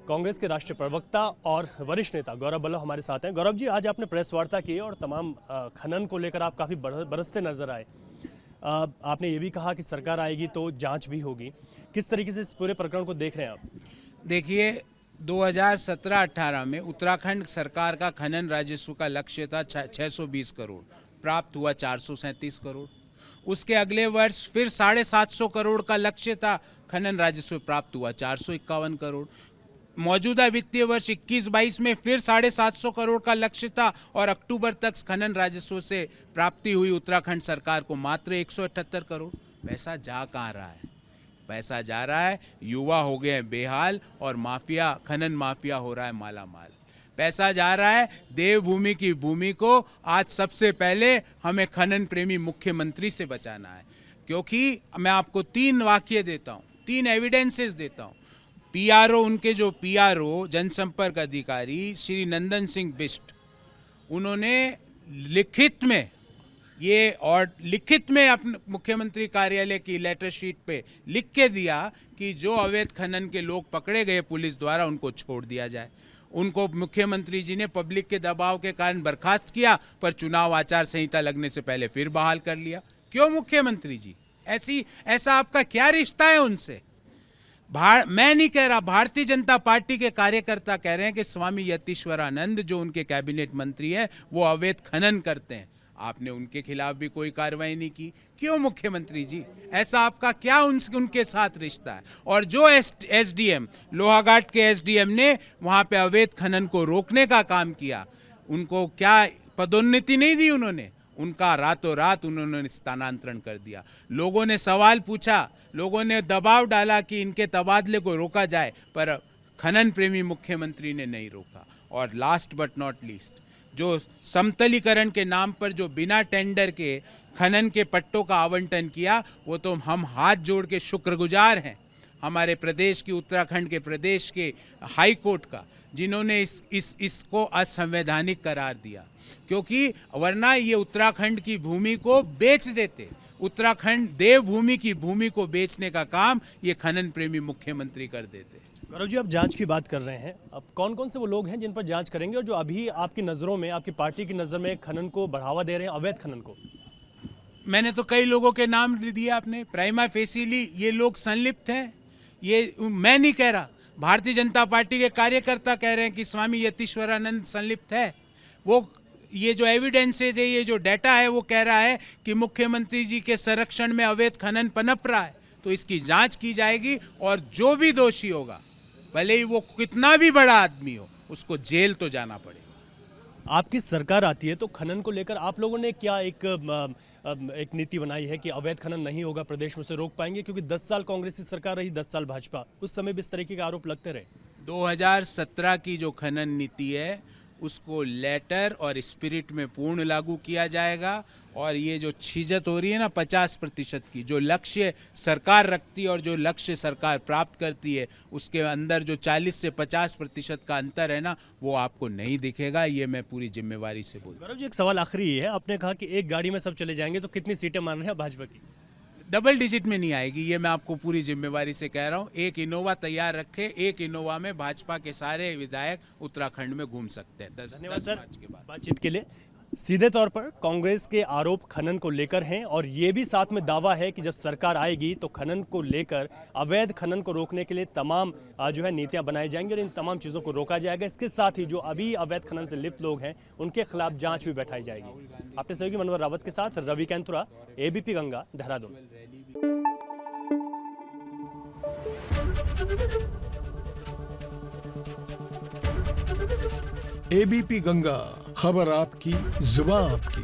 कांग्रेस के राष्ट्रीय प्रवक्ता और वरिष्ठ नेता गौरव बल्लभ हमारे साथ हैं। गौरव जी, आज आपने प्रेस वार्ता की और तमाम खनन को लेकर आप काफ़ी बरसते नजर आए। आपने ये भी कहा कि सरकार आएगी तो जांच भी होगी। किस तरीके से इस पूरे प्रकरण को देख रहे हैं आप? देखिए, 2017-18 में उत्तराखंड सरकार का खनन राजस्व का लक्ष्य था 620 करोड़, प्राप्त हुआ 437 करोड़। उसके अगले वर्ष फिर 750 करोड़ का लक्ष्य था, खनन राजस्व प्राप्त हुआ 451 करोड़। मौजूदा वित्तीय वर्ष 21-22 में फिर 750 करोड़ का लक्ष्य था और अक्टूबर तक खनन राजस्व से प्राप्ति हुई उत्तराखंड सरकार को मात्र 178 करोड़। पैसा जा कहाँ रहा है? पैसा जा रहा है, युवा हो गए बेहाल और माफिया, खनन माफिया हो रहा है माला माल। पैसा जा रहा है देवभूमि की भूमि को। आज सबसे पहले हमें खनन प्रेमी मुख्यमंत्री से बचाना है, क्योंकि मैं आपको 3 वाक्य देता हूँ, 3 एविडेंसेस देता हूँ। पीआरओ, उनके जो पीआरओ जनसंपर्क अधिकारी श्री नंदन सिंह बिष्ट, उन्होंने लिखित में अपने मुख्यमंत्री कार्यालय की लेटर शीट पे लिख के दिया कि जो अवैध खनन के लोग पकड़े गए पुलिस द्वारा उनको छोड़ दिया जाए। उनको मुख्यमंत्री जी ने पब्लिक के दबाव के कारण बर्खास्त किया, पर चुनाव आचार संहिता लगने से पहले फिर बहाल कर लिया। क्यों मुख्यमंत्री जी? ऐसा आपका क्या रिश्ता है उनसे? मैं नहीं कह रहा, भारतीय जनता पार्टी के कार्यकर्ता कह रहे हैं कि स्वामी यतीश्वरानंद जो उनके कैबिनेट मंत्री है वो अवैध खनन करते हैं। आपने उनके खिलाफ भी कोई कार्रवाई नहीं की। क्यों मुख्यमंत्री जी? ऐसा आपका क्या उनके साथ रिश्ता है? और जो एसडीएम, लोहाघाट के एसडीएम ने वहां पे अवैध खनन को रोकने का काम किया, उनको क्या पदोन्नति नहीं दी उन्होंने? उनका रातों रात उन्होंने स्थानांतरण कर दिया। लोगों ने सवाल पूछा, लोगों ने दबाव डाला कि इनके तबादले को रोका जाए, पर खनन प्रेमी मुख्यमंत्री ने नहीं रोका। और लास्ट बट नॉट लीस्ट, जो समतलीकरण के नाम पर जो बिना टेंडर के खनन के पट्टों का आवंटन किया, वो तो हम हाथ जोड़ के शुक्रगुजार हैं हमारे प्रदेश की, उत्तराखंड के प्रदेश के हाई कोर्ट का, जिन्होंने इसको असंवैधानिक करार दिया। क्योंकि वरना ये उत्तराखंड की भूमि को बेच देते। उत्तराखंड देवभूमि की भूमि को बेचने का काम ये खनन प्रेमी मुख्यमंत्री कर देते। गौरव जी, आप जांच की बात कर रहे हैं। अब कौन कौन से वो लोग हैं जिन पर जांच करेंगे और जो अभी आपकी नज़रों में, आपकी पार्टी की नज़र में खनन को बढ़ावा दे रहे हैं, अवैध खनन को? मैंने तो कई लोगों के नाम दिए आपने। प्राइमा फेसिली ये लोग संलिप्त हैं, ये मैं नहीं कह रहा, भारतीय जनता पार्टी के कार्यकर्ता कह रहे हैं कि स्वामी यतीश्वरानंद संलिप्त है। वो ये जो एविडेंसेज है, ये जो डाटा है, वो कह रहा है कि मुख्यमंत्री जी के संरक्षण में अवैध खनन पनप रहा है। तो इसकी जांच की जाएगी और जो भी दोषी होगा, भले ही वो कितना भी बड़ा आदमी हो, उसको जेल तो जाना पड़ेगा। आपकी सरकार आती है तो खनन को लेकर आप लोगों ने क्या एक नीति बनाई है कि अवैध खनन नहीं होगा, प्रदेश में से रोक पाएंगे? क्योंकि 10 साल कांग्रेस की सरकार रही, 10 साल भाजपा, उस समय भी इस तरीके के आरोप लगते रहे। 2017 की जो खनन नीति है उसको लेटर और स्पिरिट में पूर्ण लागू किया जाएगा। और ये जो छिजत हो रही है ना 50% की, जो लक्ष्य सरकार रखती है और जो लक्ष्य सरकार प्राप्त करती है, उसके अंदर जो 40 से 50% का अंतर है ना, वो आपको नहीं दिखेगा। ये मैं पूरी जिम्मेवारी से बोलूँ। गौरव जी, एक सवाल आखिरी है। आपने कहा कि एक गाड़ी में सब चले जाएंगे, तो कितनी सीटें मान रहे हैं भाजपा की? डबल डिजिट में नहीं आएगी, ये मैं आपको पूरी जिम्मेवारी से कह रहा हूँ। एक इनोवा तैयार रखे, एक इनोवा में भाजपा के सारे विधायक उत्तराखंड में घूम सकते हैं। धन्यवाद सर बातचीत के लिए। सीधे तौर पर कांग्रेस के आरोप खनन को लेकर हैं और ये भी साथ में दावा है कि जब सरकार आएगी तो खनन को लेकर, अवैध खनन को रोकने के लिए तमाम जो है नीतियां बनाई जाएंगी और इन तमाम चीज़ों को रोका जाएगा। इसके साथ ही जो अभी अवैध खनन से लिप्त लोग हैं उनके खिलाफ जांच भी बैठाई जाएगी। अपने सहयोगी मनोहर रावत के साथ रवि कैंथुरा, एबीपी गंगा, देहरादून। एबीपी गंगा, खबर आपकी, जुबान आपकी।